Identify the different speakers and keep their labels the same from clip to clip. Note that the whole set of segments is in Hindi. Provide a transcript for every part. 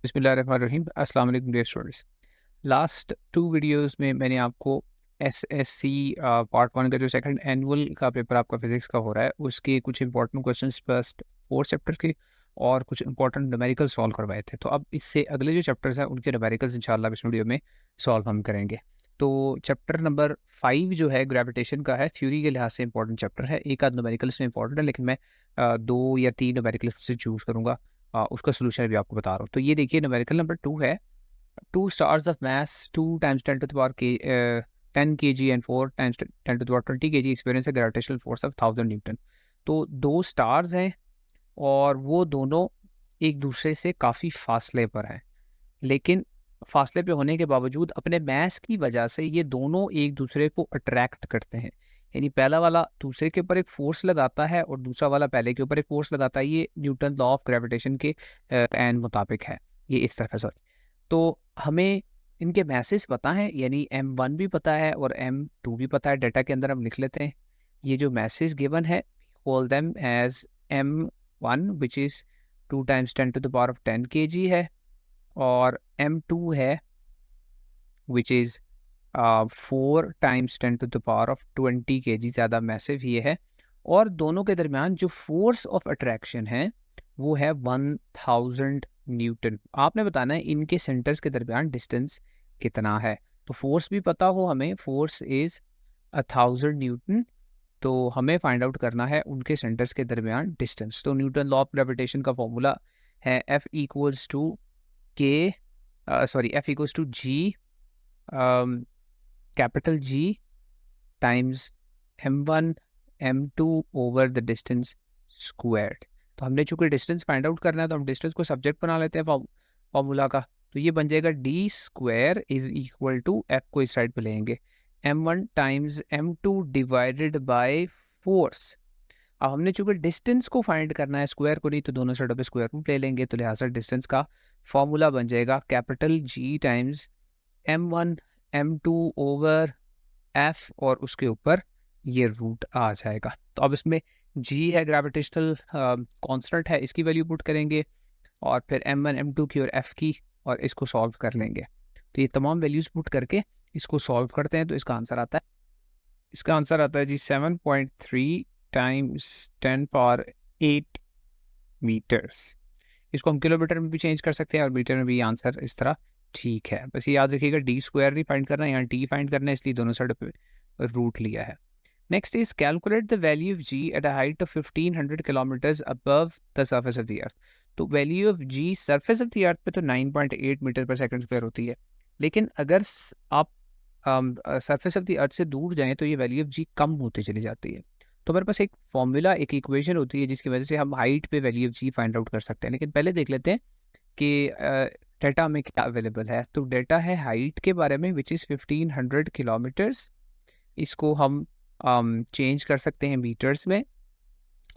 Speaker 1: बिस्मिल्लाहिर्रहमानिर्रहीम। अस्सलाम वालेकुम डियर स्टूडेंट्स। लास्ट 2 वीडियोस में मैंने आपको एसएससी पार्ट 1 का जो सेकंड एनुअल का पेपर आपका फिजिक्स का हो रहा है उसके कुछ इंपॉर्टेंट क्वेश्चंस फर्स्ट 4 चैप्टर के और कुछ इंपॉर्टेंट न्यूमेरिकल सॉल्व करवाए थे। तो अब इससे अगले जो चैप्टर्स हैं उनके न्यूमेरिकल्स इंशाल्लाह इस वीडियो में सॉल्व हम करेंगे। तो चैप्टर नंबर 5 जो है ग्रेविटेशन का है, थ्योरी के लिहाज से इंपॉर्टेंट चैप्टर है। एक आध न्यूमेरिकल्स में इंपॉर्टेंट है, लेकिन मैं 2 या 3 न्यूमेरिकल्स से चूज़ करूँगा। उसका सोल्यूशन भी आपको बता रहा हूँ। तो ये देखिए न्यूमेरिकल नंबर 2 है, 2 stars of mass 2 times 10 to the power 10 kg and 4 times 10 to the power 20 kg experience a gravitational force of 1000 Newton. तो 2 स्टार्स हैं और वो दोनों एक दूसरे से काफ़ी फासले पर हैं, लेकिन फासले पे होने के बावजूद अपने मैस की वजह से ये दोनों एक दूसरे को अट्रैक्ट करते हैं। यानी पहला वाला दूसरे के ऊपर एक फोर्स लगाता है और दूसरा वाला पहले के ऊपर एक फोर्स लगाता है। ये न्यूटन लॉ ऑफ ग्रेविटेशन के एन मुताबिक है। ये इस तरह सॉरी। तो हमें इनके मैसेज पता है, यानी M1 भी पता है और M2 भी पता है। डाटा के अंदर हम लिख लेते हैं। ये जो मैसेज गिवन है, call them as M1 which is 2 times 10 to the power of 10 kg है, और M2 है which is 4 times 10 to the power of 20 kg। ज़्यादा मैसिव ये है, और दोनों के दरमियान जो फोर्स ऑफ अट्रैक्शन है वो है 1000 न्यूटन। आपने बताना है इनके सेंटर्स के दरमियान डिस्टेंस कितना है। तो फोर्स भी पता हो हमें, फोर्स इज़ 1000 न्यूटन। तो हमें फाइंड आउट करना है उनके सेंटर्स के दरमियान डिस्टेंस। तो न्यूटन लॉ ऑफ ग्रेविटेशन का फॉर्मूला है F equals to G capital G times M1 M2 over the distance squared. तो हमने चूंकि डिस्टेंस फाइंड आउट करना है तो हम डिस्टेंस को सब्जेक्ट बना लेते हैं फॉर्मूला का। तो ये बन जाएगा D square is equal to F को इस साइड पे लेंगे M1 times M2 divided by force. अब हमने चूंकि डिस्टेंस को फाइंड करना है, स्क्वायर को नहीं, तो दोनों साइडों पे स्क्वायर रूट ले लेंगे। तो लिहाजा डिस्टेंस का फॉर्मूला बन जाएगा capital G times M1 M2 over F और उसके ऊपर ये रूट आ जाएगा। तो अब इसमें G है ग्रेविटेशनल कांस्टेंट है, इसकी वैल्यू पुट करेंगे और फिर M1 M2 की और F की, और इसको सॉल्व कर लेंगे। तो ये तमाम वैल्यूज पुट करके इसको सॉल्व करते हैं तो इसका आंसर आता है जी 7.3 टाइम्स 10 पावर 8 मीटर्स। इसको हम किलोमीटर में भी चेंज कर सकते हैं और मीटर में भी आंसर इस तरह ठीक है। बस ये याद रखिएगा D स्क्वायर नहीं फाइंड करना है, यहाँ T फाइंड करना है, इसलिए दोनों साइड पे रूट लिया है। Next is calculate the value of G at a height of 1500 kilometres above the surface of the earth. तो value of G surface of the earth पे तो 9.8 मीटर पर सेकंड स्क्वायर होती है, लेकिन अगर आप सरफेस ऑफ द अर्थ से दूर जाएं तो ये वैल्यू ऑफ G कम होती चली जाती है। तो हमारे पास एक फॉर्मूला, एक इक्वेशन होती है जिसकी वजह से हम हाइट पे value of G find out कर सकते हैं। लेकिन पहले देख लेते हैं कि डेटा में क्या अवेलेबल है। तो डेटा है हाइट के बारे में विच इज़ 1500 किलोमीटर्स। इसको हम चेंज कर सकते हैं मीटर्स में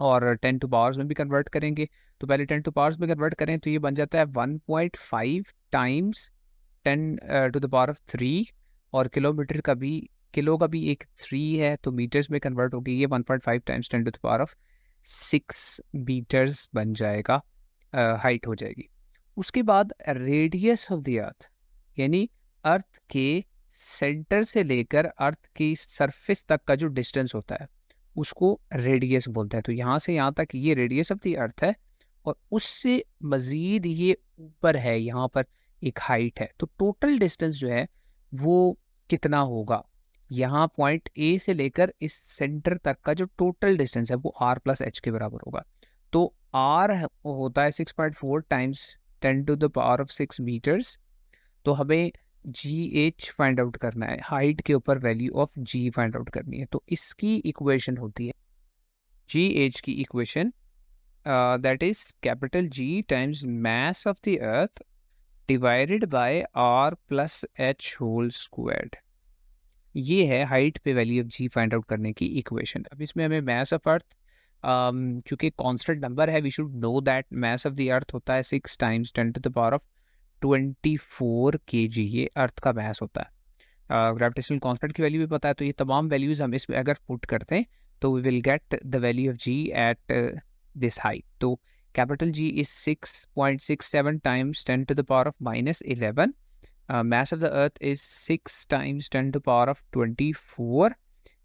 Speaker 1: और 10 टू पावर्स में भी कन्वर्ट करेंगे। तो पहले 10 टू पावर्स में कन्वर्ट करें तो ये बन जाता है 1.5 times 10 to the power of 3, और किलो का भी एक 3 है, तो मीटर्स में कन्वर्ट होगी। ये 1.5 times 10 to the power of 6 metres बन जाएगा, हाइट हो जाएगी। उसके बाद रेडियस ऑफ द अर्थ, यानी अर्थ के सेंटर से लेकर अर्थ की सरफेस तक का जो डिस्टेंस होता है उसको रेडियस बोलते हैं। तो यहाँ से यहाँ तक ये रेडियस ऑफ द अर्थ है, और उससे मज़ीद ये ऊपर है, यहाँ पर एक हाइट है। तो टोटल डिस्टेंस जो है वो कितना होगा, यहाँ पॉइंट ए से लेकर इस सेंटर तक का जो टोटल डिस्टेंस है वो r प्लस एच के बराबर होगा। तो r होता है 6.4 times 10 to the power of 6 metres. तो हमें GH फाइंड आउट करना है, हाइट के ऊपर value of G find out करनी है। तो इसकी इक्वेशन होती है GH की equation, that is capital G times mass of the earth divided by r plus H whole squared. ये है हाइट पे value of G find out करने की इक्वेशन। अब इसमें हमें मास ऑफ अर्थ, चूंकि कांस्टेंट नंबर है, we should know that mass of the earth होता है 6 times 10 to the power of 24 kg। ये अर्थ का मास होता है। ग्रेविटेशनल कांस्टेंट की वैल्यू भी पता है। तो ये तमाम वैल्यूज हम इसमें अगर पुट करते हैं तो we will get the value of G at this height. तो capital G is 6.67 times 10 to the power of minus 11. Mass of the earth is 6 times 10 to the power of 24,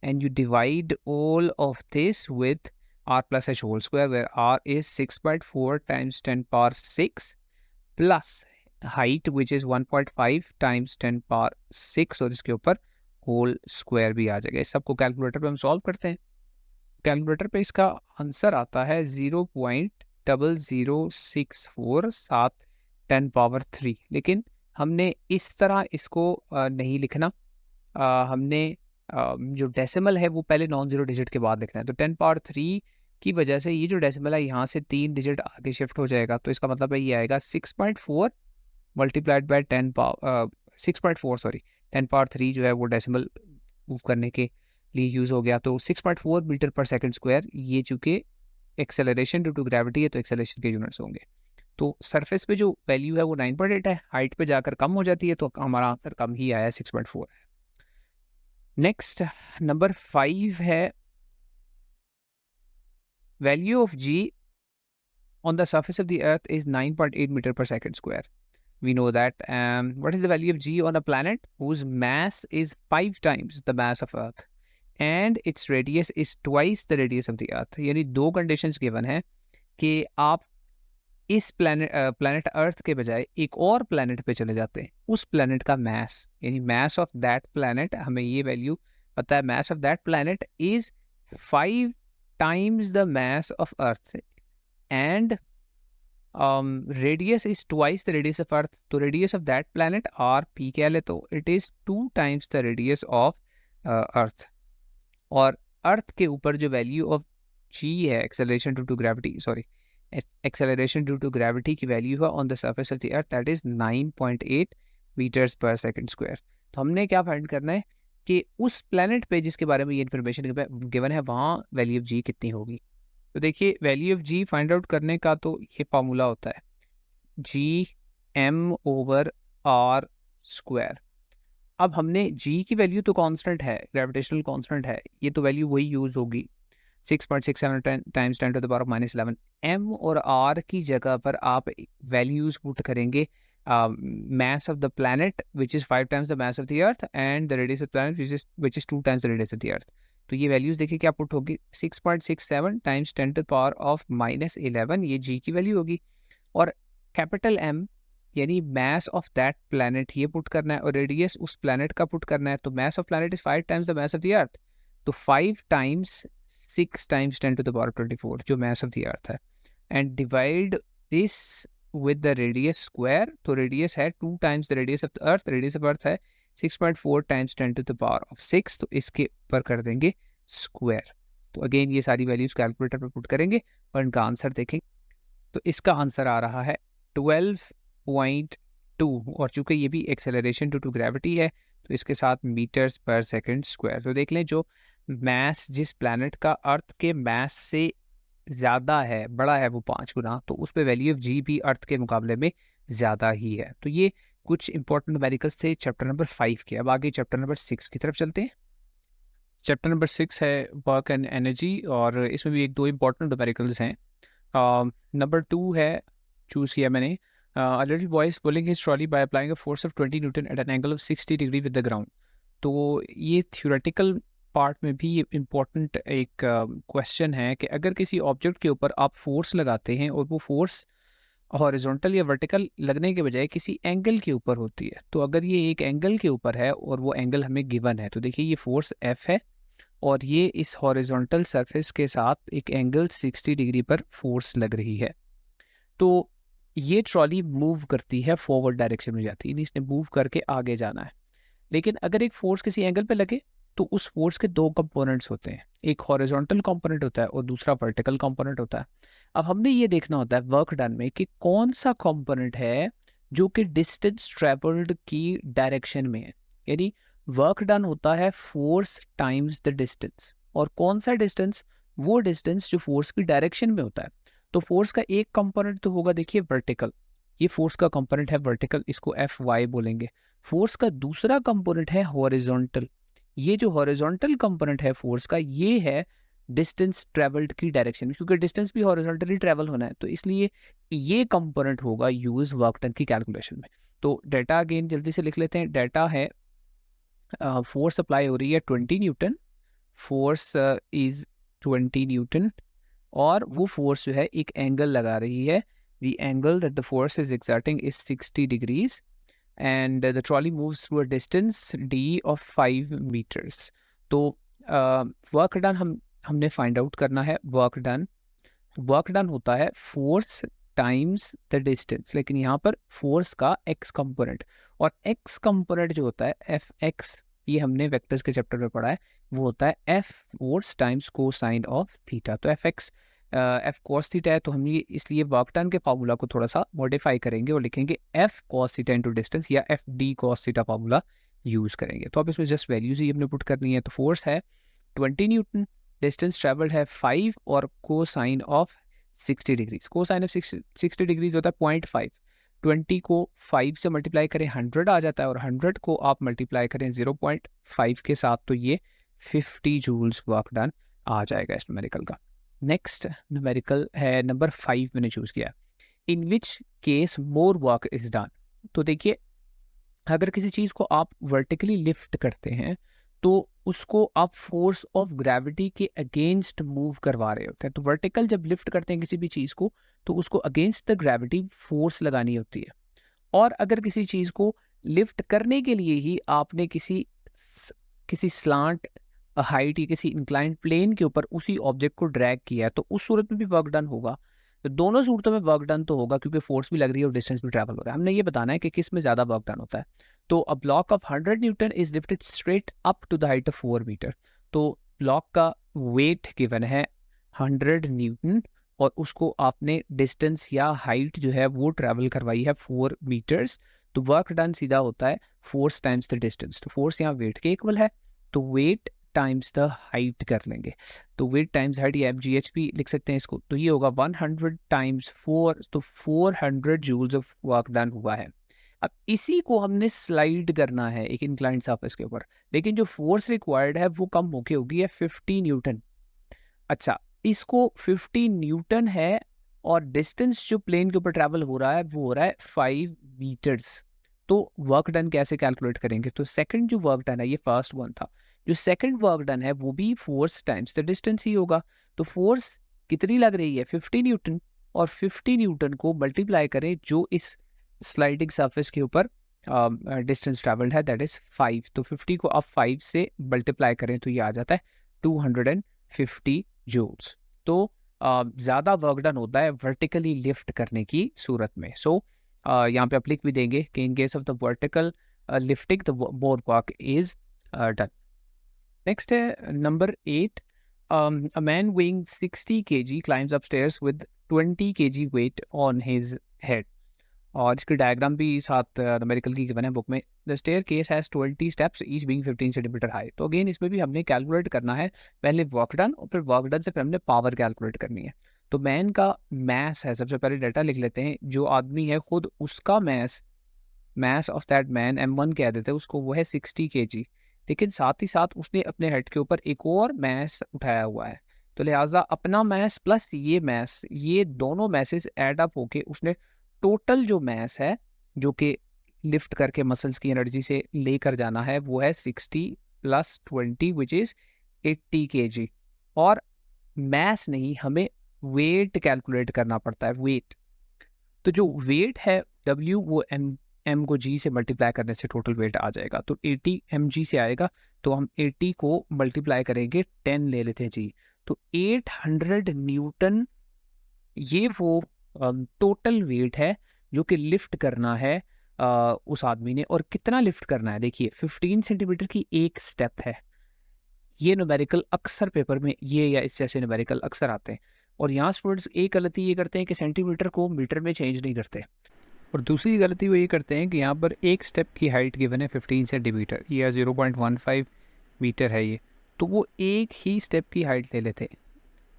Speaker 1: and you divide all of this with r plus h whole square, where r is 6.4 times 10 power 6 plus height which is 1.5 times 10 power 6, और इसके ऊपर होल स्क्वायर भी आ जाएगा। इस सबको कैलकुलेटर पे हम सॉल्व करते हैं। कैलकुलेटर पे इसका आंसर आता है 0.0064 10 पावर 3। लेकिन हमने इस तरह इसको नहीं लिखना, हमने जो डेसिमल है वो पहले नॉन जीरो डिजिट के बाद लिखना है। तो 10 पावर 3 की वजह से ये जो डेसिमल है यहाँ से 3 डिजिट आगे शिफ्ट हो जाएगा। तो इसका मतलब है ये आएगा 6.4 multiplied by 10 power 6.4 sorry 10 power 3 जो है वो डेसिमल मूव करने के लिए यूज़ हो गया। तो 6.4 मीटर पर सेकंड स्क्वायर, ये चूँकि एक्सेलरेशन ड्यू टू ग्रेविटी है तो एक्सेलरेशन के यूनिट्स होंगे। तो सरफेस पे जो वैल्यू है वो 9.8 है, हाइट पे जाकर कम हो जाती है, तो हमारा आंसर कम ही आया 6.4 है। नेक्स्ट नंबर 5 है value of G on the surface of the earth is 9.8 meter per second square. We know that. What is the value of g on a planet whose mass is 5 times the mass of earth and its radius is twice the radius of the earth? यानी दो conditions given है कि आप इस planet earth के बजाय एक और planet पे चले जाते हैं, उस planet का mass यानी mass of that planet, हमें ये value पता है, mass of that planet is 5 times the mass of earth and radius is twice the radius of earth. तो radius of that planet r p कह ले तो it is 2 times the radius of earth। और अर्थ के ऊपर जो वैल्यू ऑफ g है, acceleration due to gravity, sorry acceleration due to gravity की वैल्यू है on the surface of the earth, that is 9.8 metres per second square. तो हमने क्या फाइंड करना है कि उस प्लेनेट पे जिसके बारे में ये इन्फॉर्मेशन गिवन है वहाँ वैल्यू ऑफ जी कितनी होगी। तो देखिए value of G find out करने का तो ये फार्मूला होता है G M over R square. अब हमने जी की वैल्यू तो कांस्टेंट है, ग्रेविटेशनल कांस्टेंट है, ये तो वैल्यू वही यूज़ होगी 6.67 times 10 to the power of -11। M और आर की जगह पर आप वैल्यूज़ पुट करेंगे mass of the planet which is 5 times the mass of the earth and the radius of the planet which is 2 times the radius of the earth। तो ये वैल्यूज़ देखिए क्या पुट होगी 6.67 times 10 to the power of -11, ये जी की वैल्यू होगी। और कैपिटल एम यानी mass of that planet ये पुट करना है और रेडियस उस planet का पुट करना है। तो mass of planet is 5 times the mass of the earth, तो 5 times 6 times 10 to the power 24 जो mass of the earth है, and divide this with the radius square। तो radius है 2 times the radius of the earth, radius of earth है 6.4 times 10 to the power of 6, तो इसके ऊपर कर देंगे स्क्वायर। तो अगेन ये सारी वैल्यूज कैलकुलेटर पे पुट करेंगे और इनका आंसर देखेंगे। तो इसका आंसर आ रहा है 12.2, और चूंकि ये भी एक्सेलरेशन ड्यू टू ग्रेविटी है तो इसके साथ मीटर्स पर सेकंड स्क्वायर। तो देख लें जो मैस जिस प्लैनेट का अर्थ के मैस से ज़्यादा है, बड़ा है वो 5 गुना, तो उस पर वैल्यू ऑफ जी भी अर्थ के मुकाबले में ज़्यादा ही है। तो ये कुछ इंपॉर्टेंट न्यूमेरिकल्स थे चैप्टर नंबर 5 के। अब आगे चैप्टर नंबर 6 की तरफ चलते हैं। चैप्टर नंबर 6 है वर्क एंड एनर्जी, और इसमें भी एक दो इंपॉर्टेंट न्यूमेरिकल्स हैं। नंबर 2 है, चूज़ किया मैंने, a little boy is pulling his trolley by applying a force of 20 Newton at an angle of 60 degree with the ground। तो ये थ्योरेटिकल पार्ट में भी इम्पॉर्टेंट एक क्वेश्चन है कि अगर किसी ऑब्जेक्ट के ऊपर आप फोर्स लगाते हैं और वो फोर्स हॉरिजॉन्टल या वर्टिकल लगने के बजाय किसी एंगल के ऊपर होती है, तो अगर ये एक एंगल के ऊपर है और वो एंगल हमें गिवन है, तो देखिए ये फोर्स एफ है और ये इस हॉरिजॉन्टल सरफेस के साथ एक एंगल 60 डिग्री पर फोर्स लग रही है। तो ये ट्रॉली मूव करती है, फॉरवर्ड डायरेक्शन में जाती है, इसने मूव करके आगे जाना है। लेकिन अगर एक फोर्स किसी एंगल पे लगे तो उस फोर्स के दो कंपोनेंट्स होते हैं, एक हॉरिजॉन्टल कंपोनेंट होता है और दूसरा वर्टिकल कंपोनेंट होता है। अब हमने ये देखना होता है वर्क डन में कि कौन सा कंपोनेंट है जो कि डिस्टेंस ट्रेवल्ड की डायरेक्शन में है, यानी वर्क डन होता है फोर्स टाइम्स द डिस्टेंस, और कौन सा डिस्टेंस, वो डिस्टेंस जो फोर्स की डायरेक्शन में होता है। तो फोर्स का एक कंपोनेंट तो होगा देखिए वर्टिकल, ये फोर्स का कंपोनेंट है वर्टिकल, इसको एफ वाई बोलेंगे। फोर्स का दूसरा कंपोनेंट है हॉरिजॉन्टल, ये जो हॉरिजॉन्टल कंपोनेंट है फोर्स का ये है डिस्टेंस ट्रेवल्ड की डायरेक्शन में, क्योंकि डिस्टेंस भी हॉरिजॉन्टली ट्रेवल होना है, तो इसलिए ये कंपोनेंट होगा यूज वर्क डन की कैलकुलेशन में। तो डेटा अगेन जल्दी से लिख लेते हैं। डेटा है फोर्स अप्लाई हो रही है 20 न्यूटन, फोर्स इज 20 न्यूटन, और वो फोर्स जो है एक एंगल लगा रही है, the angle that the force is exerting is 60 degrees, and the trolley moves through a distance d of 5 metres. तो वर्क डन हमने फाइंड आउट करना है। वर्क डन होता है फोर्स टाइम्स द डिस्टेंस, लेकिन यहाँ पर फोर्स का एक्स कंपोनेंट, और एक्स कंपोनेंट जो होता है एफ एक्स, ये हमने वेक्टर्स के चैप्टर में पढ़ा है, वो होता है F force times cosine of theta. तो F X F cos theta है, तो हम ये इसलिए वर्क डन के फार्मूला को थोड़ा सा मॉडिफाई करेंगे और लिखेंगे F cos theta into distance, या F D cos theta formula use करेंगे। तो अब इसमें जस्ट वैल्यूज ही हमने पुट करनी है। तो फोर्स है 20 न्यूटन, डिस्टेंस ट्रेवल्ड है 5, और cosine of 60 degrees, cosine of 60 degrees होता है 0.5। 20 को 5 से मल्टीप्लाई करें 100 आ जाता है, और 100 को आप मल्टीप्लाई करें 0.5 के साथ, तो ये 50 जूल्स वर्क डन आ जाएगा इस न्यूमेरिकल का। नेक्स्ट न्यूमेरिकल है नंबर 5 मैंने चूज किया, in which case more work is done. तो देखिए, अगर किसी चीज को आप वर्टिकली लिफ्ट करते हैं तो उसको आप फोर्स ऑफ ग्रेविटी के अगेंस्ट मूव करवा रहे होते हैं। तो वर्टिकल जब लिफ्ट करते हैं किसी भी चीज को, तो उसको अगेंस्ट द ग्रेविटी फोर्स लगानी होती है। और अगर किसी चीज को लिफ्ट करने के लिए ही आपने किसी स्लांट हाइट या किसी इंक्लाइंड प्लेन के ऊपर उसी ऑब्जेक्ट को ड्रैग किया है, तो उस सूरत में भी वर्क डन होगा। तो दोनों सूरतों में वर्क डन तो होगा, क्योंकि फोर्स भी लग रही है और डिस्टेंस भी ट्रैवल हो रहा है। हमने ये बताना है कि किस में ज्यादा वर्क डन होता है। तो a block of 100 newton is lifted straight up to the height of 4 metre. तो ब्लॉक का वेट गिवन है 100 न्यूटन, और उसको आपने डिस्टेंस या हाइट जो है वो ट्रैवल करवाई है 4 मीटर्स। तो वर्क डन सीधा होता है फोर्स टाइम्स द डिस्टेंस। तो फोर्स यहाँ वेट के इक्वल है, तो वेट टाइम्स द हाइट कर लेंगे। तो वेट टाइम्स हाइट, या FGH भी लिख सकते हैं इसको, तो ये होगा 100 टाइम्स 4, तो 400 जूल्स ऑफ वर्क डन हुआ है। अब इसी को हमने स्लाइड करना है एक इंक्लाइंड सरफेस के ऊपर, लेकिन जो फोर्स रिक्वायर्ड है वो कम होके होगी है 50 न्यूटन। अच्छा, इसको 50 न्यूटन है, और डिस्टेंस जो प्लेन के ऊपर ट्रैवल हो रहा है वो हो रहा है 5 मीटर्स। तो वर्क डन कैसे कैलकुलेट करेंगे? तो सेकंड जो वर्क डन है, ये फर्स्ट वन था, जो सेकंड वर्क डन है वो भी फोर्स टाइम्स द डिस्टेंस ही होगा। तो फोर्स कितनी लग रही है? 50 न्यूटन, और 50 न्यूटन को मल्टीप्लाई करें जो इस स्लाइडिंग सरफेस के ऊपर डिस्टेंस ट्रैवल्ड है, दैट इज 5। तो 50 को आप 5 से मल्टीप्लाई करें तो ये आ जाता है 250 जूल्स। तो ज़्यादा वर्क डन होता है वर्टिकली लिफ्ट करने की सूरत में। सो यहाँ पे आप लिख भी देंगे कि in case of the vertical lifting the more work is done. Next है number 8, a man weighing 60 kg climbs upstairs with 20 kg weight on his head। और इसकी डायग्राम भी साथ न्यूमेरिकल की गिवन है बुक में। The staircase has 20 steps each being 15 centimetre high. तो अगेन इसमें भी हमने कैलकुलेट करना है पहले वर्क डन, और फिर वर्क डन से फिर हमने पावर कैलकुलेट करनी है। तो मैन का मैस है, सबसे पहले डाटा लिख लेते हैं। जो आदमी है खुद, उसका mass of that man M1 कह देते हैं उसको, वो है 60 kg। लेकिन साथ ही साथ उसने अपने हेड के ऊपर एक और मैस उठाया हुआ है, तो लिहाजा अपना मैस प्लस ये मैस, ये दोनों मैसेज एड अप होके उसने टोटल जो मैस है जो कि लिफ्ट करके मसल्स की एनर्जी से लेकर जाना है, वो है 60 + 20 विच इज 80 kg। और मैस नहीं, हमें वेट कैलकुलेट करना पड़ता है, वेट। तो जो वेट है W, वो M को G से मल्टीप्लाई करने से टोटल वेट आ जाएगा। तो 80 mg से आएगा, तो हम 80 को मल्टीप्लाई करेंगे 10 ले लेते हैं G, तो 800 न्यूटन ये वो टोटल वेट है जो कि लिफ्ट करना है उस आदमी ने। और कितना लिफ्ट करना है? देखिए 15 सेंटीमीटर की एक स्टेप है। ये न्यूमेरिकल अक्सर पेपर में ये या इस जैसे न्यूमेरिकल अक्सर आते हैं, और यहाँ स्टूडेंट्स एक गलती ये करते हैं कि सेंटीमीटर को मीटर में चेंज नहीं करते, और दूसरी गलती वो ये करते हैं कि यहाँ पर एक स्टेप की हाइट गिवन है 15 सेंटीमीटर या 0.15 मीटर है ये, तो वो एक ही स्टेप की हाइट ले लेते हैं।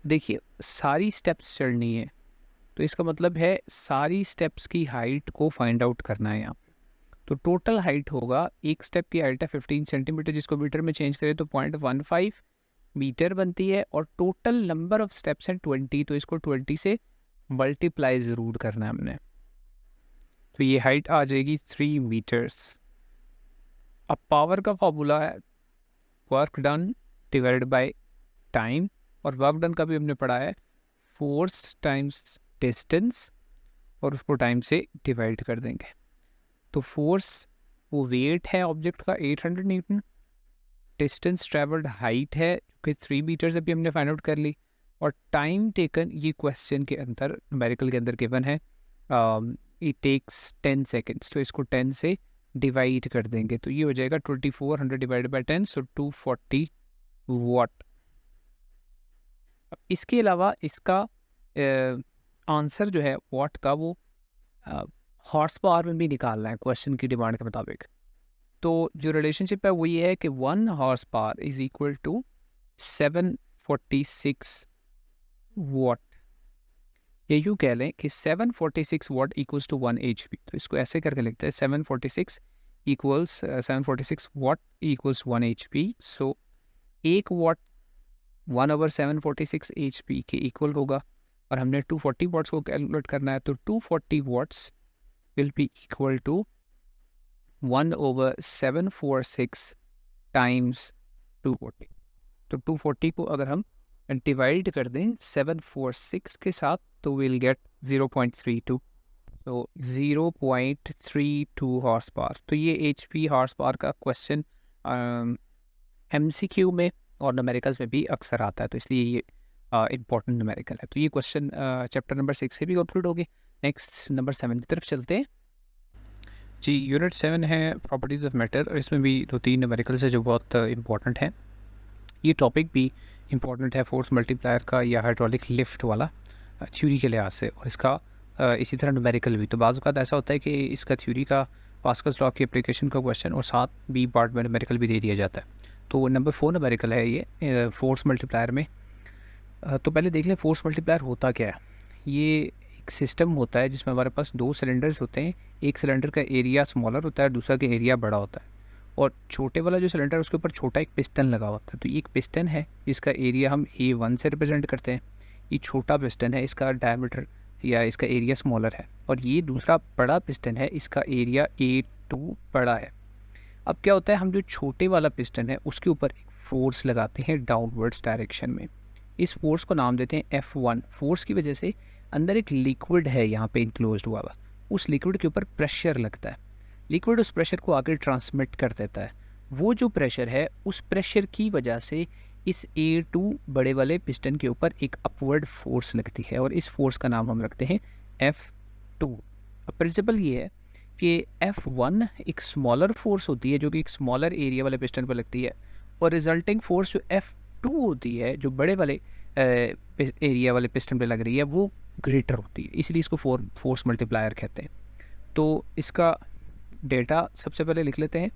Speaker 1: देखिए सारी स्टेप्स चढ़नी है, तो इसका मतलब है सारी स्टेप्स की हाइट को फाइंड आउट करना है यहाँ पे। तो टोटल हाइट होगा, एक स्टेप की हाइट है 15 सेंटीमीटर, जिसको मीटर में चेंज करें तो 0.15 मीटर बनती है और टोटल नंबर ऑफ स्टेप्स हैं 20, तो इसको 20 से मल्टीप्लाई ज़रूर करना है हमने। तो ये हाइट आ जाएगी 3 मीटर्स। अब पावर का फॉर्मूला है work done divided by time, और वर्क डन का भी हमने पढ़ा है फोर्स टाइम्स डिस्टेंस, और उसको टाइम से डिवाइड कर देंगे। तो फोर्स वो वेट है ऑब्जेक्ट का 800 न्यूटन, डिस्टेंस ट्रेवल्ड हाइट है जो कि 3 मीटर्स अभी हमने फाइंड आउट कर ली, और टाइम टेकन ये क्वेश्चन के अंदर न्यूमेरिकल के अंदर गिवन है इट टेक्स 10 सेकेंड्स, तो इसको 10 से डिवाइड कर देंगे तो ये हो जाएगा 2400 डिवाइड बाई 10, सो 240 वाट। अब इसके अलावा इसका आंसर जो है वाट का वो हॉर्स पावर में भी निकालना है क्वेश्चन की डिमांड के मुताबिक। तो जो रिलेशनशिप है वो ये है कि 1 horsepower is equal to 746 watt, या यूँ कह लें कि 746 वाट इक्वल्स टू 1 HP। तो इसको ऐसे करके लिखते हैं 746 वाट इक्वल्स 1 HP। सो 1 वाट 1/746 HP के इक्वल होगा, और हमने 240 वाट्स को कैलकुलेट करना है, तो 240 watts will be equal to 1/746 times 240। तो 240 को अगर हम डिवाइड कर दें 746 के साथ तो विल गेट 0.32, तो 0.32 हॉर्स पावर। तो ये HP हॉर्स पावर का क्वेश्चन MCQ में और न्यूमेरिकल्स में भी अक्सर आता है, तो इसलिए ये इम्पोर्टेंट न्यूमेरिकल है। तो ये क्वेश्चन चैप्टर नंबर 6 से भी कंप्लीट हो गए। नेक्स्ट नंबर 7 की तरफ चलते हैं जी। यूनिट 7 है प्रॉपर्टीज़ ऑफ मैटर, और इसमें भी 2-3 न्यूमेरिकल्स है जो बहुत इंपॉर्टेंट हैं। ये टॉपिक भी इम्पॉर्टेंट है फोर्स मल्टीप्लायर का या हाइड्रोलिक लिफ्ट वाला थ्योरी के लिहाज से, और इसका इसी तरह न्यूमेरिकल भी। तो बाज़ औक़ात ऐसा होता है कि इसका थ्योरी का पास्कल्स लॉ की एप्लीकेशन का क्वेश्चन और साथ बी पार्ट में न्यूमेरिकल भी दे दिया जाता है। तो नंबर 4 न्यूमेरिकल है ये फोर्स मल्टीप्लायर में। तो पहले देख लें फोर्स मल्टीप्लायर होता क्या है। ये एक सिस्टम होता है जिसमें हमारे पास 2 सिलेंडर्स होते हैं, एक सिलेंडर का एरिया स्मॉलर होता है, दूसरा का एरिया बड़ा होता है, और छोटे वाला जो सिलेंडर है उसके ऊपर छोटा एक पिस्टन लगा होता है। तो ये एक पिस्टन है जिसका एरिया हम A1 से रिप्रेजेंट करते हैं। ये छोटा पिस्टन है, इसका डायमीटर या इसका एरिया स्मॉलर है, और ये दूसरा बड़ा पिस्टन है, इसका एरिया A2 बड़ा है। अब क्या होता है, हम जो छोटे वाला पिस्टन है उसके ऊपर एक फोर्स लगाते हैं डाउनवर्ड्स डायरेक्शन में। इस फोर्स को नाम देते हैं F1। फोर्स की वजह से अंदर एक लिक्विड है यहाँ पे इंक्लोज्ड हुआ हुआ, उस लिक्विड के ऊपर प्रेशर लगता है, लिक्विड उस प्रेशर को आगे ट्रांसमिट कर देता है। वो जो प्रेशर है उस प्रेशर की वजह से इस A2 बड़े वाले पिस्टन के ऊपर एक अपवर्ड फोर्स लगती है, और इस फोर्स का नाम हम रखते हैं F2। अब प्रिंसिपल ये है कि F1 एक स्मॉलर फोर्स होती है जो कि एक स्मॉलर एरिया वाले पिस्टन पर लगती है, और रिजल्टिंग फोर्स जो F2 होती है जो बड़े वाले एरिया वाले पिस्टन पे लग रही है वो ग्रेटर होती है, इसलिए इसको फोर्स मल्टीप्लायर कहते हैं। तो इसका डेटा सबसे पहले लिख लेते हैं।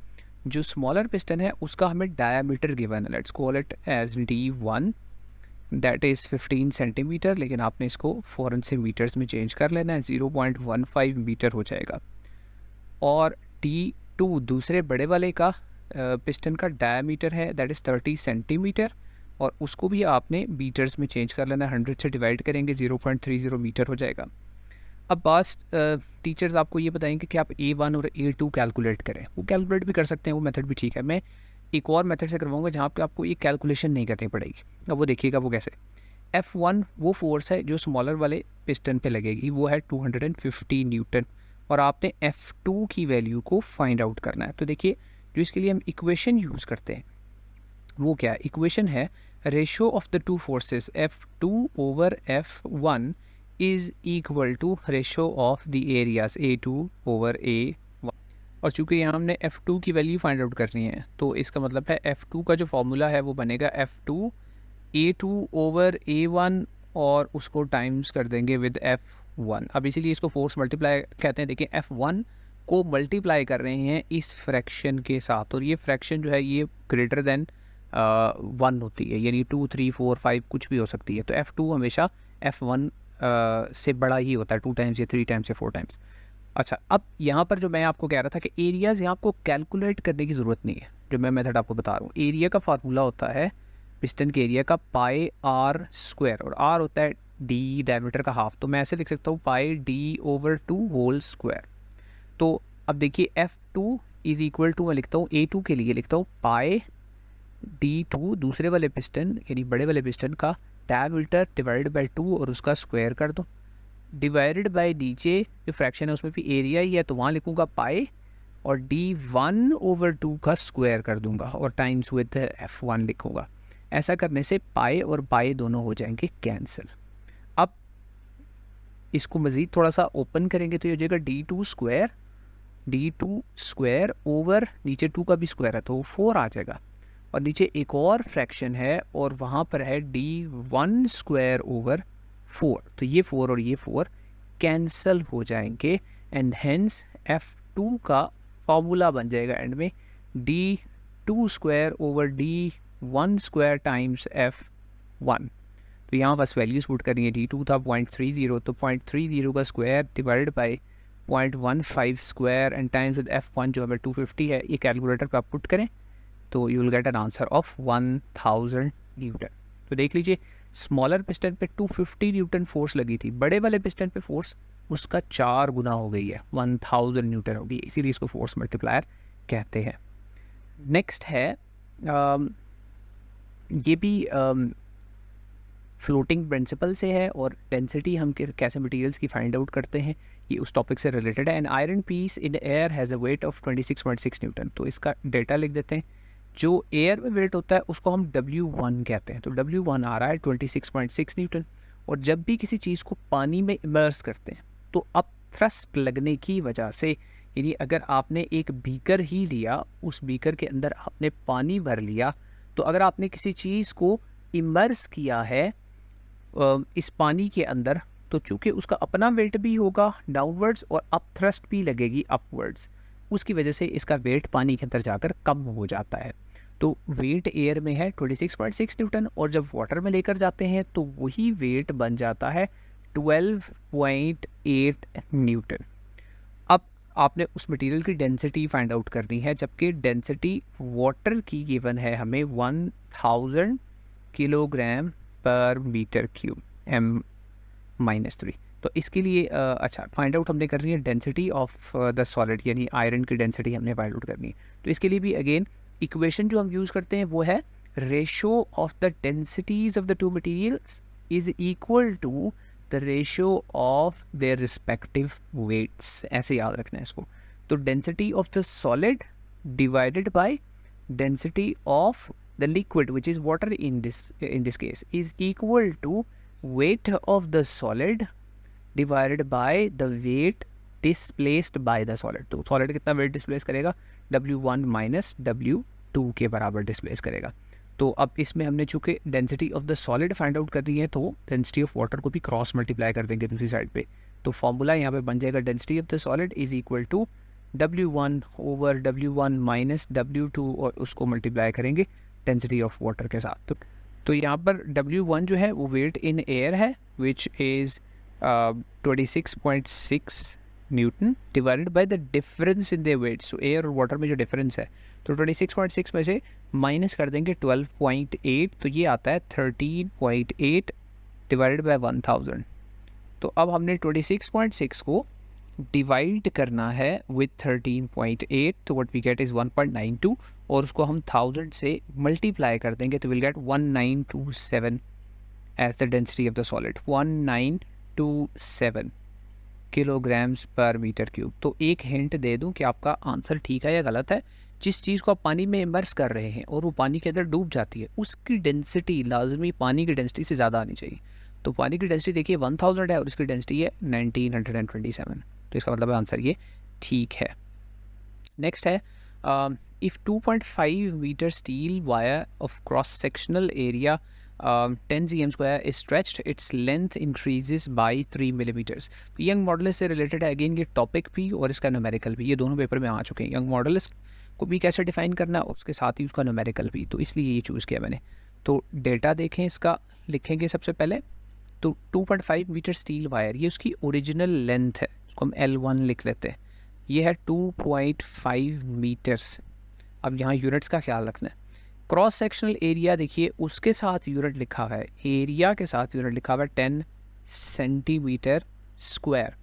Speaker 1: जो स्मॉलर पिस्टन है उसका हमें डायामीटर गिवन है, let's call it as D1, that is 15 centimetre, लेकिन आपने इसको फ़ौरन से मीटर्स में चेंज कर लेना है, 0.15 मीटर हो जाएगा। और D2 दूसरे बड़े वाले का पिस्टन का डायामीटर है, दैट इज़ 30 सेंटीमीटर, और उसको भी आपने मीटर्स में चेंज कर लेना है, 100 से डिवाइड करेंगे 0.30 मीटर हो जाएगा। अब बास टीचर्स आपको ये बताएंगे कि आप A1 और A2 कैलकुलेट करें, वो कैलकुलेट भी कर सकते हैं, वो मेथड भी ठीक है। मैं एक और मेथड से करवाऊंगा जहाँ पे आपको ये कैलकुलेशन नहीं करनी पड़ेगी। अब वो देखिएगा वो कैसे। F1 वो फोर्स है जो स्मॉलर वाले पिस्टन पे लगेगी, वो है 250 न्यूटन, और आपने F2 की वैल्यू को फाइंड आउट करना है। तो देखिए जो इसके लिए हम इक्वेशन यूज़ करते हैं वो क्या है, इक्वेशन है ratio of the two forces F2 over F1 is equal to ratio of the areas A2 over A1। और चूँकि यहाँ हमने F2 की वैल्यू फाइंड आउट करनी है, तो इसका मतलब है F2 का जो फॉर्मूला है वो बनेगा F2 A2 ओवर A1, और उसको टाइम्स कर देंगे विद F1। अब इसीलिए इसको फोर्स मल्टीप्लाई कहते हैं। देखिए F1 को मल्टीप्लाई कर रहे हैं इस फ्रैक्शन के साथ, और ये फ्रैक्शन जो है ये ग्रेटर देन 1 होती है, यानी 2, 3, 4, 5 कुछ भी हो सकती है। तो F2 हमेशा F1 से बड़ा ही होता है, 2 टाइम्स या 3 टाइम्स या 4 टाइम्स। अच्छा, अब यहाँ पर जो मैं आपको कह रहा था कि एरियाज़ यहाँ आपको कैलकुलेट करने की ज़रूरत नहीं है, जो मैं मेथड आपको बता रहा हूँ। एरिया का फार्मूला होता है पिस्टन के एरिया का पाई आर स्क्वायर, और आर होता है डी डायमीटर का हाफ, तो मैं ऐसे लिख सकता हूँ पाई डी ओवर 2 होल स्क्वायर। तो अब देखिए F2 इज इक्वल टू, मैं लिखता हूँ A2 के लिए लिखता हूँ पाई D2 दूसरे वाले पिस्टन यानी बड़े वाले पिस्टन का डायमीटर डिवाइडेड बाई 2 और उसका स्क्वायर कर दो, डिवाइडेड बाई नीचे जो फ्रैक्शन है उसमें भी एरिया ही है तो वहाँ लिखूँगा पाई और D1 ओवर 2 का स्क्वायर कर दूंगा और टाइम्स विद F1 लिखूँगा। ऐसा करने से पाई और पाई दोनों हो जाएंगे कैंसिल। अब इसको मज़ीद थोड़ा सा ओपन करेंगे तो ये हो जाएगा D2 स्क्वायर ओवर नीचे 2 का भी स्क्वायर है तो 4 आ जाएगा, और नीचे एक और फ्रैक्शन है और वहाँ पर है D1 स्क्वायर ओवर 4, तो ये 4 और ये 4 कैंसल हो जाएंगे एंड हेंस F2 का फॉर्मूला बन जाएगा एंड में D2 square over D1 square times F1। तो यहाँ बस वैल्यूज पुट करनी है, D2 था 0.30 तो 0.30 का square divided by 0.15 square and times with F1 जो हमें 250 है, ये कैलकुलेटर पर आप पुट करें तो you will get an answer of 1000 Newton. तो देख लीजिए स्मॉलर पिस्टन पे 250 न्यूटन फोर्स लगी थी, बड़े वाले पिस्टन पे फोर्स उसका 4 गुना हो गई है, 1000 न्यूटन होगी, इसीलिए इसको फोर्स मल्टीप्लायर कहते हैं। नेक्स्ट है ये भी फ्लोटिंग प्रिंसिपल से है और डेंसिटी हम कैसे मटेरियल्स की फाइंड आउट करते हैं ये उस टॉपिक से रिलेटेड है। An iron piece in air has a weight of 26.6 newton, तो इसका डेटा लिख देते हैं। जो एयर में वेट होता है उसको हम W1 कहते हैं, तो W1 आ रहा है 26.6 न्यूटन। और जब भी किसी चीज़ को पानी में इमर्स करते हैं तो अब थ्रस्ट लगने की वजह से, यानी अगर आपने एक बीकर ही लिया, उस बीकर के अंदर आपने पानी भर लिया, तो अगर आपने किसी चीज़ को इमर्स किया है इस पानी के अंदर, तो चूँकि उसका अपना वेट भी होगा डाउनवर्ड्स और अप थ्रस्ट भी लगेगी अपवर्ड्स, उसकी वजह से इसका वेट पानी के अंदर जाकर कम हो जाता है। तो वेट एयर में है 26.6 न्यूटन और जब वाटर में लेकर जाते हैं तो वही वेट बन जाता है 12.8 न्यूटन। अब आपने उस मटेरियल की डेंसिटी फाइंड आउट करनी है, जबकि डेंसिटी वाटर की गिवन है हमें 1000 किलोग्राम पर मीटर क्यूब M-3। तो इसके लिए अच्छा फाइंड आउट हमने करनी है डेंसिटी ऑफ द सॉलिड, यानी आयरन की डेंसिटी हमने फाइंड आउट करनी है। तो इसके लिए भी अगेन इक्वेशन जो हम यूज़ करते हैं वो है ratio of the densities of the two materials is equal to the ratio of their respective weights, ऐसे याद रखना है इसको। तो density of the solid divided by density of the liquid which is water in this case is equal to weight of the solid divided by the weight displaced by the solid। तो solid कितना weight displace करेगा, W1 माइनस W2 के बराबर डिस्प्लेस करेगा। तो अब इसमें हमने चूँकि density of the solid find out करनी है तो डेंसिटी ऑफ वाटर को भी क्रॉस मल्टीप्लाई कर देंगे दूसरी साइड पे। तो फॉर्मूला यहाँ पे बन जाएगा density of the solid is equal to W1 over W1 minus W2 और उसको मल्टीप्लाई करेंगे डेंसिटी ऑफ वाटर के साथ। तो यहाँ पर W1 जो है वो वेट इन एयर है which is 26.6 newton divided by the difference in the weights. तो एयर और वाटर में जो डिफरेंस है तो 26.6 में से माइनस कर देंगे 12.8, तो ये आता है 13.8 डिवाइडेड बाय 1000। तो अब हमने 26.6 को डिवाइड करना है विथ 13.8, तो व्हाट वी गेट इज़ 1.92 और उसको हम 1000 से मल्टीप्लाई कर देंगे तो will get 1927 as the density of the solid, 1927 kilograms per metre cube. तो एक हिंट दे दूं कि आपका आंसर ठीक है या गलत है। जिस चीज़ को आप पानी में इमर्स कर रहे हैं और वो पानी के अंदर डूब जाती है उसकी डेंसिटी लाजमी पानी की डेंसिटी से ज़्यादा आनी चाहिए। तो पानी की डेंसिटी देखिए 1000 है और इसकी डेंसिटी है 1927, तो इसका मतलब आंसर ये ठीक है। नेक्स्ट है if 2.5 metre steel wire of cross sectional area 10 cm square is stretched, its length increases by 3 millimeters। तो यंग मॉडुलस से रिलेटेड है अगेन ये टॉपिक भी और इसका न्यूमेरिकल भी, ये दोनों पेपर में आ चुके हैं। यंग मॉडुलस को भी कैसे डिफाइन करना और उसके साथ ही उसका न्यूमेरिकल भी, तो इसलिए ये चूज़ किया मैंने। तो डेटा देखें इसका, लिखेंगे सबसे पहले तो 2.5 मीटर स्टील वायर ये उसकी ओरिजिनल लेंथ है, उसको हम L1 लिख लेते हैं। ये है 2.5 मीटर्स। अब यहाँ यूनिट्स का ख्याल रखना है, क्रॉस सेक्शनल एरिया देखिए उसके साथ यूनिट लिखा हुआ है, एरिया के साथ यूनिट लिखा हुआ है 10 सेंटीमीटर स्क्वायर।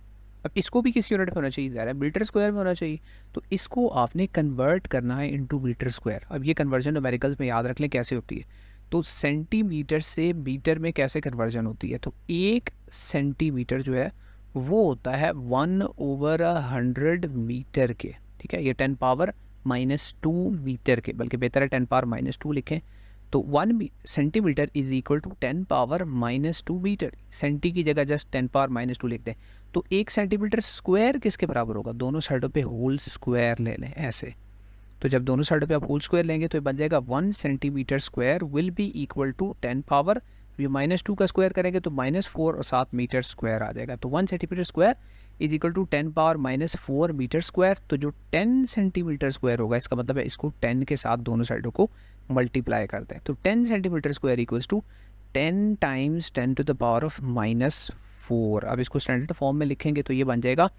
Speaker 1: अब इसको भी किस यूनिट में होना चाहिए, ज़रा मीटर स्क्वायर में होना चाहिए, तो इसको आपने कन्वर्ट करना है इनटू मीटर स्क्वायर। अब ये कन्वर्जन न्यूमेरिकल्स में याद रख लें कैसे होती है, तो सेंटीमीटर से मीटर में कैसे कन्वर्जन होती है, तो 1 सेंटीमीटर जो है वो होता है 1/100 मीटर के, ठीक है, ये 10 पावर -2 मीटर के, बल्कि बेहतर है 10 पावर -2 लिखें। तो 1 centimetre is equal to 10 power -2 metre, centi की जगह जस्ट 10 पावर -2 लिख दें। तो 1 सेंटीमीटर स्क्वायर किसके बराबर होगा, दोनों साइडों पे होल स्क्वायर ले लें ऐसे। तो जब दोनों साइडों पे आप होल स्क्वायर लेंगे तो ये बन जाएगा 1 centimetre square will be equal to 10 power, ये -2 का स्क्वायर करेंगे तो -4 और 7 मीटर स्क्वायर आ जाएगा। तो 1 centimetre square is equal to 10 power -4 metre square. तो जो 10 सेंटीमीटर स्क्वायर होगा इसका मतलब है इसको 10 के साथ दोनों साइडों को मल्टीप्लाई करते हैं। तो 10 centimetre square equals to 10 times 10 to the power of -4। अब इसको स्टैंडर्ड फॉर्म में लिखेंगे तो ये बन जाएगा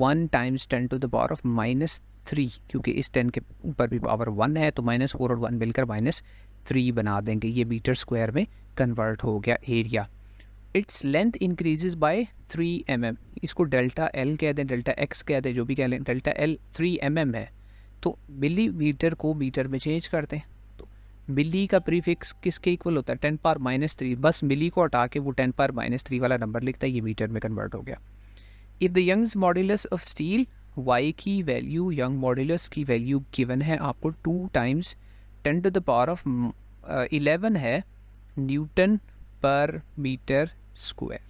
Speaker 1: 1 times 10 to the power of -3, क्योंकि इस 10 के ऊपर भी पावर 1 है तो -4 और 1 मिलकर -3 बना देंगे। ये मीटर स्क्वायर में कन्वर्ट हो गया area. Its length increases by 3 mm, इसको डेल्टा एल कह दें, डेल्टा एक्स कह दें, जो भी कह लें, डेल्टा एल 3 mm है। तो मिलीमीटर को मीटर में चेंज करते हैं, तो मिली का प्रीफिक्स किसके इक्वल होता है, 10 पावर -3, बस मिली को हटा के वो 10 पावर -3 वाला नंबर लिखता है, ये मीटर में कन्वर्ट हो गया। If the Young's modulus of steel, Y की वैल्यू, यंग मॉड्यूलस की वैल्यू गिवन है आपको 2 times 10 to the power of 11 है newton per metre square,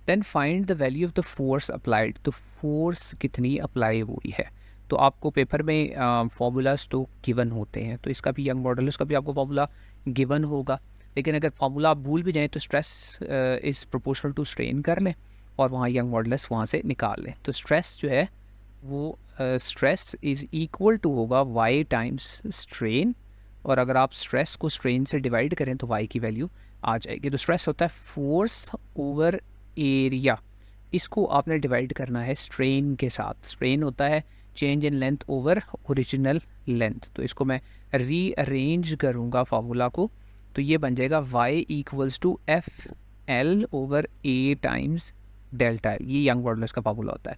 Speaker 1: then find the value of the force applied, तो फोर्स कितनी अप्लाई हुई है। तो आपको पेपर में फार्मूलाज तो गिवन होते हैं, तो इसका भी यंग मॉडुलस का भी आपको फार्मूला गिवन होगा, लेकिन अगर फार्मूला आप भूल भी जाएँ तो stress is proportional to strain कर लें और वहाँ यंग मॉडुलस वहाँ से निकाल लें। तो स्ट्रेस जो है वो स्ट्रेस इज़ इक्वल टू होगा वाई टाइम्स स्ट्रेन, और अगर आप स्ट्रेस को स्ट्रेन से डिवाइड करें तो वाई की वैल्यू आ जाएगी। तो स्ट्रेस होता है फोर्स ओवर एरिया, इसको आपने डिवाइड करना है स्ट्रेन के साथ। स्ट्रेन होता है change in length over original length. तो इसको मैं रीअरेंज करूँगा फार्मूला को, तो ये बन जाएगा y equals to F L over A times delta L, ये यंग मॉडुलस का फार्मूला होता है।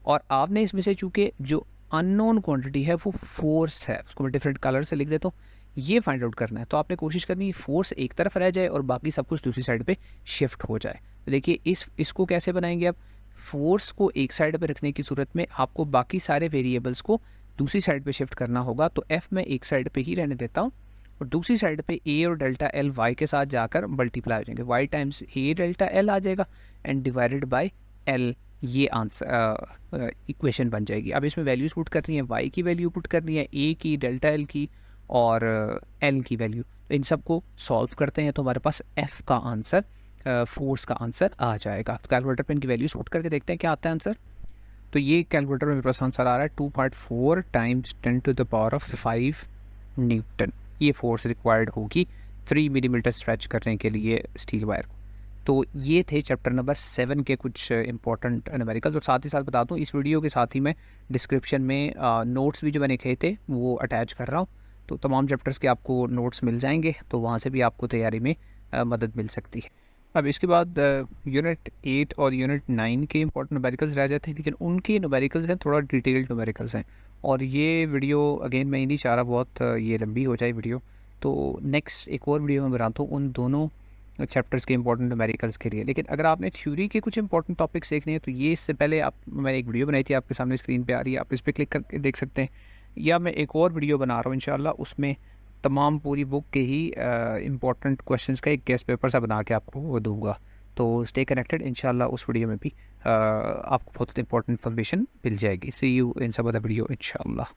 Speaker 1: और आपने इसमें से चूँकि जो अननोन क्वांटिटी है वो फोर्स है, उसको मैं डिफरेंट कलर से लिख देता हूँ, ये फाइंड आउट करना है। तो आपने कोशिश करनी है फोर्स एक तरफ रह जाए और बाकी सब कुछ दूसरी साइड पे शिफ्ट हो जाए। तो देखिए इसको कैसे बनाएंगे आप, फोर्स को एक साइड पे रखने की सूरत में आपको बाकी सारे वेरिएबल्स को दूसरी साइड पे शिफ्ट करना होगा। तो एफ मैं एक साइड पे ही रहने देता हूँ और दूसरी साइड पे ए और डेल्टा एल वाई के साथ जाकर मल्टीप्लाई हो जाएंगे, वाई टाइम्स ए डेल्टा एल आ जाएगा एंड डिवाइडेड बाई एल, ये आंसर इक्वेशन बन जाएगी। अब इसमें वैल्यूज पुट करनी है, वाई की वैल्यू पुट करनी है, ए की, डेल्टा एल की और एल की वैल्यू। तो इन सब को सॉल्व करते हैं तो हमारे पास एफ का आंसर, फोर्स का आंसर आ जाएगा। तो कैलकुलेटर पे इनकी वैल्यूज पुट करके देखते हैं क्या आता है आंसर। तो ये कैलकुलेटर में मेरे पास आंसर आ रहा है 2.4 times 10 to the power of 5 newton, ये फोर्स रिक्वायर्ड होगी 3 मिलीमीटर स्ट्रेच करने के लिए स्टील वायर को। तो ये थे चैप्टर नंबर 7 के कुछ इंपॉर्टेंट न्यूमेरिकल्स। और साथ ही साथ बता दूँ इस वीडियो के साथ ही मैं डिस्क्रिप्शन में नोट्स भी जो मैंने कहे थे वो अटैच कर रहा हूँ, तो तमाम चैप्टर्स के आपको नोट्स मिल जाएंगे, तो वहाँ से भी आपको तैयारी में मदद मिल सकती है। अब इसके बाद यूनिट 8 और यूनिट 9 के इंपॉर्टेंट न्यूमेरिकल्स रह जाते हैं, लेकिन उनके न्यूमेरिकल्स हैं थोड़ा डिटेल्ड न्यूमेरिकल्स हैं, और ये वीडियो अगेन मैं नहीं चाह रहा बहुत ये लंबी हो जाए वीडियो, तो नेक्स्ट एक और वीडियो में बनाता हूँ उन दोनों चैप्टर्स के इंपॉर्टेंट न्यूमेरिकल्स के लिए। लेकिन अगर आपने थ्योरी के कुछ इंपॉर्टेंट टॉपिक्स देखने हैं तो ये इससे पहले मैंने एक वीडियो बनाई थी, आपके सामने स्क्रीन पे आ रही है, आप इस पर क्लिक करके देख सकते हैं, या मैं एक और वीडियो बना रहा हूँ इंशाल्लाह, उसमें तमाम पूरी बुक के ही इंपॉर्टेंट क्वेश्चंस का एक गेस्ट पेपर सा बना के आपको वो दूंगा। तो स्टे कनेक्टेड, इंशाल्लाह उस वीडियो में भी आपको बहुत इंपॉर्टेंट इन्फॉर्मेशन मिल जाएगी। See you in some other video इंशाल्लाह।